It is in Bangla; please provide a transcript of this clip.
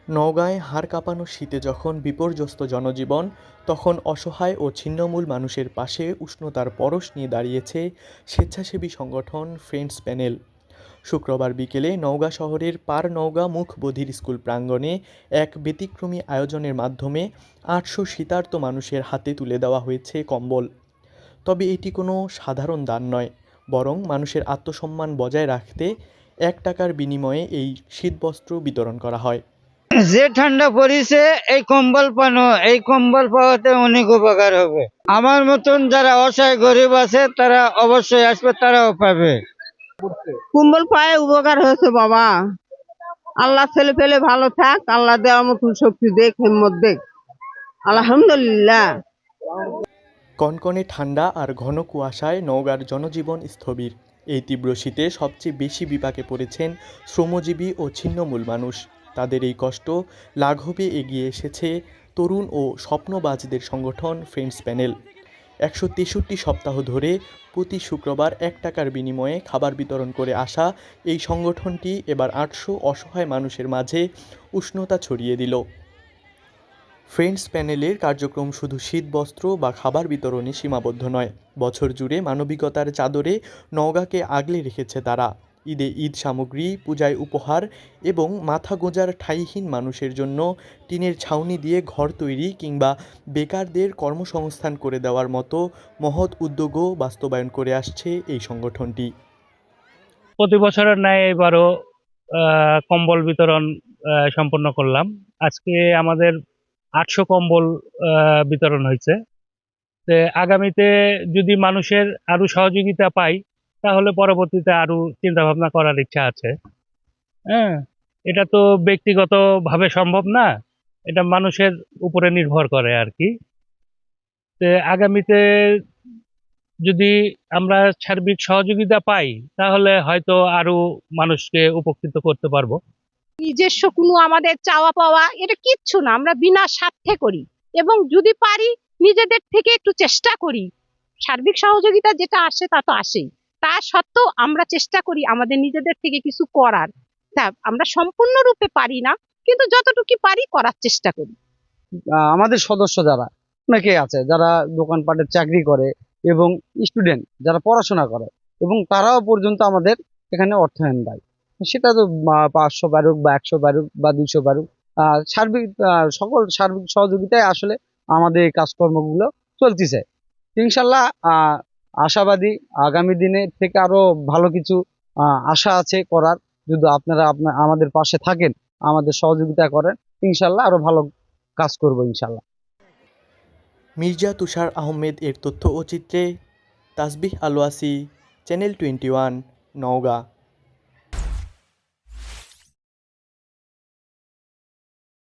নওগাঁয় হাড় কাঁপানো শীতে যখন বিপর্যস্ত জনজীবন, তখন অসহায় ও ছিন্নমূল মানুষের পাশে উষ্ণতার পরশ নিয়ে দাঁড়িয়েছে স্বেচ্ছাসেবী সংগঠন ফ্রেন্ডস প্যানেল। শুক্রবার বিকেলে নওগাঁ শহরের পার নওগাঁ মুখ বধির স্কুল প্রাঙ্গণে এক ব্যতিক্রমী আয়োজনের মাধ্যমে ৮০০ শীতার্ত মানুষের হাতে তুলে দেওয়া হয়েছে কম্বল। তবে এটি কোনো সাধারণ দান নয়, বরং মানুষের আত্মসম্মান বজায় রাখতে ৳১ বিনিময়ে এই শীতবস্ত্র বিতরণ করা হয়। যে ঠান্ডা পড়েছে, এই কম্বল পাওয়াতে অনেক উপকার হবে। আমার মতন যারা অসহায় গরিব আছে তারা অবশ্যই আসবে, তারাও পাবে। কুম্বল পায়ে উপকার হয়েছে বাবা। আল্লাহ ছেলে পেলে ভালো থাক, আল্লাহ দেওয়া মতন শক্তি দেখ, হিম্মত দেখ। আলহামদুলিল্লাহ। কনকনে ঠান্ডা আর ঘন কুয়াশায় নওগাঁর জনজীবন স্থবির। এই তীব্র শীতে সবচেয়ে বেশি বিপাকে পড়েছেন শ্রমজীবী ও ছিন্নমূল মানুষ। তাদের এই কষ্ট লাঘবে এগিয়ে এসেছে তরুণ ও স্বপ্নবাজদের সংগঠন ফ্রেন্ডস প্যানেল। ১৬৩ সপ্তাহ ধরে প্রতি শুক্রবার ৳১ বিনিময়ে খাবার বিতরণ করে আসা এই সংগঠনটি এবার ৮০০ অসহায় মানুষের মাঝে উষ্ণতা ছড়িয়ে দিল। ফ্রেন্ডস প্যানেলের কার্যক্রম শুধু শীতবস্ত্র বা খাবার বিতরণে সীমাবদ্ধ নয়, বছর জুড়ে মানবিকতার চাদরে নওগাঁকে আগলে রেখেছে তারা। ঈদে ঈদ সামগ্রী, পূজায় উপহার এবং মাথা গোঁজার ঠাঁইহীন মানুষের জন্য টিনের ছাউনি দিয়ে ঘর তৈরি কিংবা বেকারদের কর্মসংস্থান করে দেওয়ার মতো মহৎ উদ্যোগও বাস্তবায়ন করে আসছে এই সংগঠনটি। প্রতি বছরের ন্যায় এবারও কম্বল বিতরণ সম্পন্ন করলাম। আজকে আমাদের ৮০০ কম্বল বিতরণ হয়েছে। আগামীতে যদি মানুষের আরো সহযোগিতা পাই, তাহলে পরবর্তীতে আরো চিন্তা ভাবনা করার ইচ্ছা আছে। হ্যাঁ, এটা তো ব্যক্তিগতভাবে সম্ভব না, এটা মানুষের উপরে নির্ভর করে আর কি। আগামীতে যদি আমরা সার্বিক সহযোগিতা পাই, তাহলে হয়তো আরো মানুষকে উপকৃত করতে পারবো। নিজস্ব কোনো আমাদের চাওয়া পাওয়া এটা কিচ্ছু না, আমরা বিনা স্বার্থে করি এবং যদি পারি নিজেদের থেকে একটু চেষ্টা করি। সার্বিক সহযোগিতা যেটা আসে তা তো আসেই, তা সত্ত্বেও আমরা চেষ্টা করি আমাদের নিজেদের থেকে কিছু করার। তা আমরা সম্পূর্ণরূপে পারি না, কিন্তু যতটুকু পারি করার চেষ্টা করি। আমাদের সদস্য যারা অনেকে আছে যারা দোকানপাটের চাকরি করে এবং স্টুডেন্ট যারা পড়াশোনা করে, এবং তারাও পর্যন্ত আমাদের এখানে অর্থায়ন দেয়। সেটা তো 500 বারুক বা 100 বারুক বা 200 বারুক, সার্বিক সকল সার্বিক সহযোগিতায় আসলে আমাদের এই কাজকর্মগুলো চলতেছে। ইনশাল্লাহ আশাবাদী আগামী দিনে থেকে আরো ভালো কিছু আশা আছে করার। যদি আপনারা আমাদের পাশে থাকেন, আমাদের সহযোগিতা করেন, ইনশাল্লাহ আরো ভালো কাজ করবো ইনশাল্লাহ। মির্জা তুষার আহমেদ এর তথ্য ও চিত্রে তাসবিহ আলওয়াসি, চ্যানেল 21, নওগাঁ।